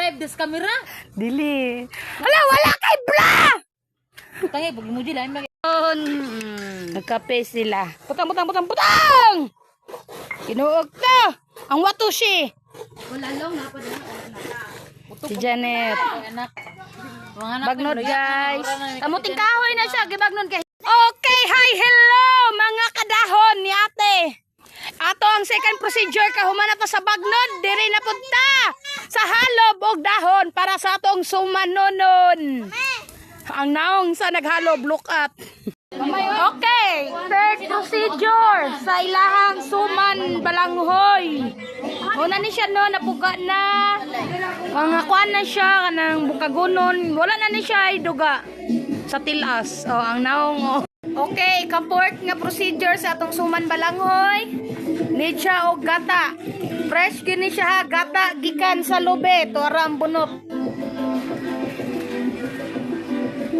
live this camera. Dili. Hala, wala kay bla! Tangay, pag mo dila. Nagkape sila. Putang! Kinuog to! Ang watushi! Wala lang, napad na. Si Janet. Anak. Bagnod guys. Kamuting kahoy na siya. Gibagnod kay. Okay, hi, hello mga kadahon ni ate. Ato ang second procedure kahumana pa sa bagnod. Diri na punta sa halob og dahon para sa atong sumanonon. Ang naong sa naghalob, look up. Okay, third procedure sa ilahang suman balanghoy. Una ni siya no, napuga na. Mga kuan na siya kanang bukagonon. Wala na ni siya ay duga sa tilas. Oh, ang naong oh. Okay, kaport nga procedure sa atong suman balanghoy. Need siya og gata. Fresh gini siya ha, gata gikan sa lube to aram bunot.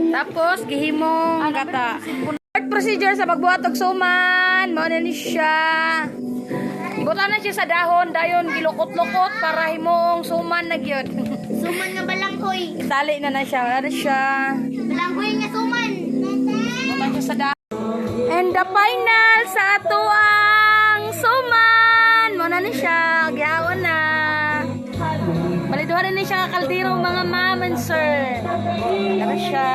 Tapos gihimong gata. Third procedure sa pagbuhat og suman, mao na ni siya. Ibutan na siya sa dahon, dayon gilukot-lukot para himuong suman na gyud. Suman nga balanghoy. Tali na siya, ano siya. Balanghoy nga suman. Ibutan siya sa dahon. And the final sa atuang suman, mao na ni siya, gihawon na. Baliduhan ni siya kaldero mga ma'am and sir. Ano siya?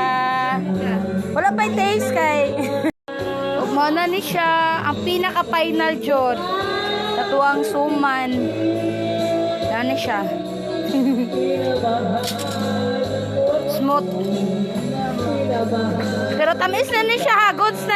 Wala pa taste kay. Mana ni siya ang pinaka-final jud. Tatuang suman. Ano siya? Smooth. Pero tamis na ni siya ha. Goods na